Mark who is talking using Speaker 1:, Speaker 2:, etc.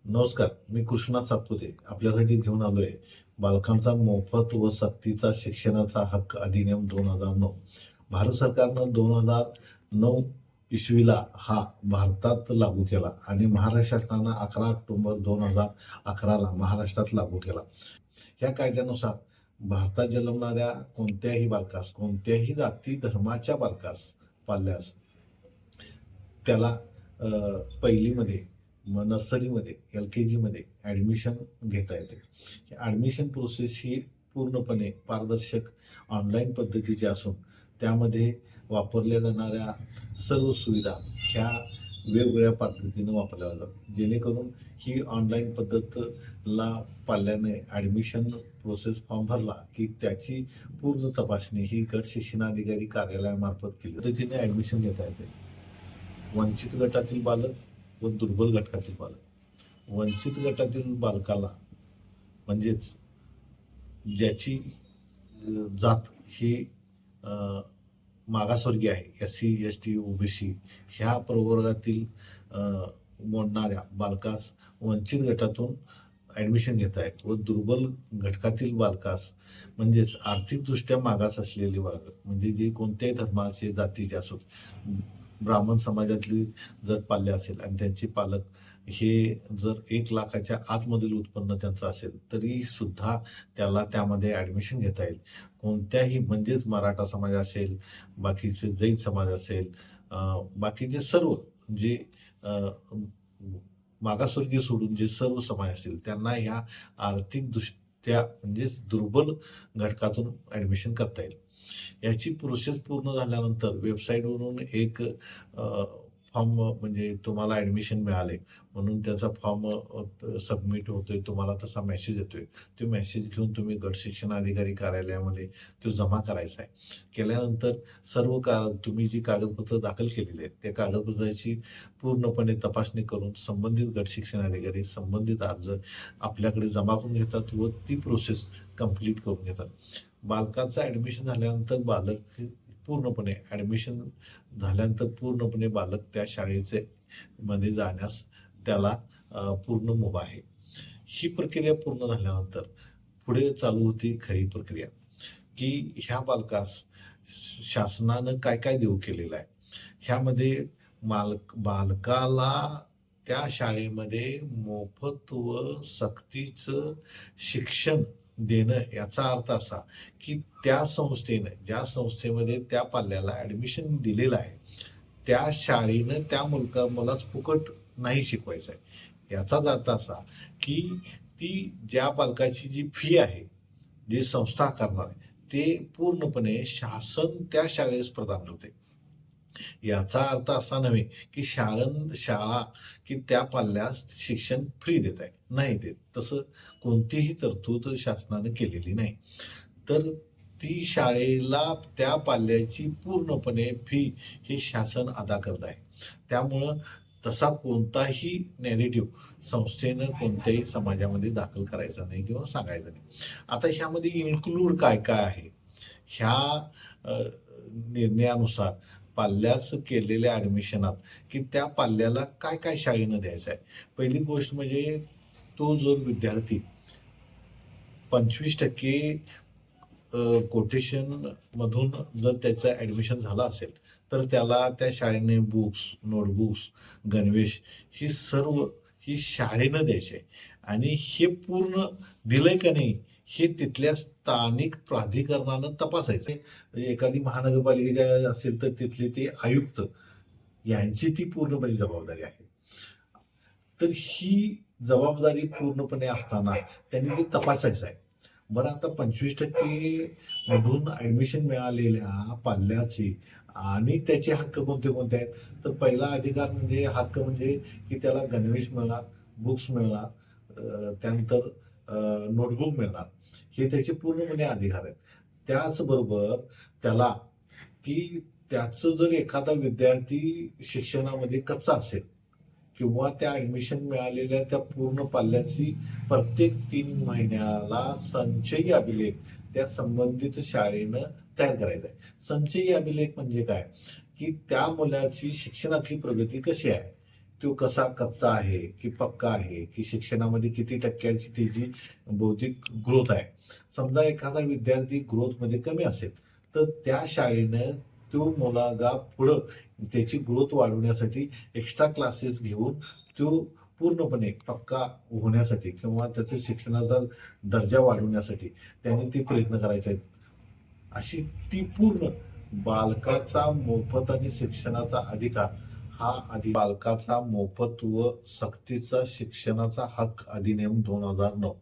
Speaker 1: नमस्कार, मी कृष्णा सातपुते आपल्यासाठी घेऊन आलोय बालकांचा मोफत व सक्तीचा शिक्षणाचा हक्क अधिनियम 2009. भारत सरकारनं 2009 इसवीला हा भारतात लागू केला आणि महाराष्ट्र शासनानं 11 ऑक्टोबर 2011ला महाराष्ट्रात लागू केला. या कायद्यानुसार भारतात जन्मणाऱ्या कोणत्याही बालकास, कोणत्याही जाती धर्माच्या बालकास पाल्यास त्याला पहिलीमध्ये, मग नर्सरीमध्ये, LKGमध्ये ॲडमिशन घेता येते. ॲडमिशन प्रोसेस ही पूर्णपणे पारदर्शक ऑनलाईन पद्धतीची असून त्यामध्ये वापरल्या जाणाऱ्या सर्व सुविधा ह्या वेगवेगळ्या पद्धतीनं वापरल्या जातात. जेणेकरून ही ऑनलाईन पद्धतला पाल्याने ॲडमिशन प्रोसेस फॉर्म भरला की त्याची पूर्ण तपासणी ही गट शिक्षणाधिकारी कार्यालयामार्फत केली पद्धतीने ॲडमिशन घेता येते. वंचित गटातील बालक व दुर्बल घटकातील बालक. वंचित गटातील बालकाला म्हणजेच ज्याची जात ही मागासवर्गीय आहे, SC, ST, OBC ह्या प्रवर्गातील मोडणाऱ्या बालकास वंचित गटातून ॲडमिशन घेत आहेत व दुर्बल घटकातील बालकास म्हणजेच आर्थिकदृष्ट्या मागास असलेले बालक म्हणजे जे कोणत्याही धर्माचे जातीचे असोत, ब्राह्मण समाजातली जर पाल्य असेल आणि त्यांचे पालक हे जर 1 लाखाच्या आतमधील उत्पन्न त्यांचं असेल तरी सुद्धा त्याला त्यामध्ये ॲडमिशन घेता येईल. कोणत्याही म्हणजेच मराठा समाज असेल, बाकीचे जैन समाज असेल, बाकीचे सर्व जे मागासवर्गीय सोडून जे सर्व समाज असतील त्यांना ह्या आर्थिकदृष्ट्या म्हणजेच दुर्बल घटकातून ॲडमिशन करता येईल. याची प्रोसेस पूर्ण झाल्यानंतर वेबसाईटवरून एक फॉर्म म्हणजे तुम्हाला ॲडमिशन मिळाले म्हणून त्याचा फॉर्म सबमिट होतोय, तुम्हाला तसा मेसेज येतोय. तो मेसेज घेऊन तुम्ही गट शिक्षण अधिकारी कार्यालयामध्ये तो जमा करायचा आहे. केल्यानंतर सर्व तुम्ही जी कागदपत्र दाखल केलेली आहेत त्या कागदपत्राची पूर्णपणे तपासणी करून संबंधित गट शिक्षण अधिकारी संबंधित अर्ज आपल्याकडे जमा करून घेतात व ती प्रोसेस कंप्लीट करून घेतात. बालकाचं ॲडमिशन झाल्यानंतर पूर्णपणे बालक त्या शाळेचे मध्ये जाण्यास त्याला पूर्ण मुभा आहे. ही प्रक्रिया पूर्ण झाल्यानंतर पुढे चालू होती खरी प्रक्रिया की ह्या बालकास शासनानं काय काय देऊ केलेलं आहे. ह्यामध्ये बालकाला त्या शाळेमध्ये मोफत व सक्तीचं शिक्षण देणं याचा अर्थ असा की त्या संस्थेनं ज्या संस्थेमध्ये त्या पाल्याला ॲडमिशन दिलेलं आहे त्या शाळेनं त्या मुलास फुकट नाही शिकवायचं आहे. याचाच अर्थ असा की ती ज्या पालकाची जी फी आहे, जी संस्था आकारणार आहे ते पूर्णपणे शासन त्या शाळेस प्रदान करते. याचा अर्थ असा नव्हे की शाळा की त्या पाल्यास शिक्षण फ्री देत आहे, नाही देत. तसं कोणतीही तरतूद शासनानं केलेली नाही. तर ती शाळेला त्या पाल्याची पूर्णपणे फी हे शासन अदा करत आहे. त्यामुळं तसा कोणताही नॅरेटिव्ह संस्थेनं कोणत्याही समाजामध्ये दाखल करायचा नाही किंवा सांगायचा नाही. आता ह्यामध्ये इन्क्लूड काय काय आहे, ह्या निर्णयानुसार पाल्यास केलेल्या ॲडमिशनात की त्या पाल्याला काय काय शाळेनं द्यायचं आहे. पहिली गोष्ट म्हणजे तो जो विद्यार्थी 25% कोटेशन मधून जर त्याचं ॲडमिशन झालं असेल तर त्याला त्या शाळेने बुक्स, नोटबुक्स, गणवेश ही शाळेनं द्यायचे आणि हे पूर्ण दिलंय का नाही हे तिथल्या स्थानिक प्राधिकरणानं तपासायचं. एखादी महानगरपालिका असेल तर तिथले ते आयुक्त यांची ती पूर्णपणे जबाबदारी आहे. तर ही जबाबदारी पूर्णपणे असताना त्यांनी ते तपासायचं आहे. बरं, आता 25% मधून ॲडमिशन मिळालेल्या पाल्याचे आणि त्याचे हक्क कोणते कोणते आहेत, तर पहिला अधिकार म्हणजे हक्क म्हणजे की त्याला गणवेश मिळणार, बुक्स मिळणार, त्यानंतर नोटबुक मिळणार, हे त्याचे पूर्णपणे अधिकार आहेत. त्याचबरोबर त्याला की त्याचं जर एखादा विद्यार्थी शिक्षणामध्ये कच्चा असेल किंवा त्या ॲडमिशन मिळालेल्या त्या पूर्ण पाल्याची प्रत्येक 3 महिन्याला संचयी अभिलेख त्या संबंधित शाळेनं तयार करायचा आहे. संचयी अभिलेख म्हणजे काय की त्या मुलाची शिक्षणातली प्रगती कशी आहे, तो कसा कच्चा आहे की पक्का आहे की शिक्षणामध्ये किती टक्क्यांची त्याची बौद्धिक ग्रोथ आहे. समजा एखादा विद्यार्थी ग्रोथमध्ये कमी असेल, तर त्या शाळेनं तो मुलगा पुढं त्याची ग्रोथ वाढवण्यासाठी एक्स्ट्रा क्लासेस घेऊन तो पूर्णपणे पक्का होण्यासाठी किंवा त्याच्या शिक्षणाचा दर्जा वाढवण्यासाठी त्यांनी ते प्रयत्न करायचे आहेत. अशी ती पूर्ण बालकाचा मोफत आणि शिक्षणाचा अधिकार हा बालकाचा मोफत व सक्तीचा शिक्षणाचा हक्क अधिनियम 2009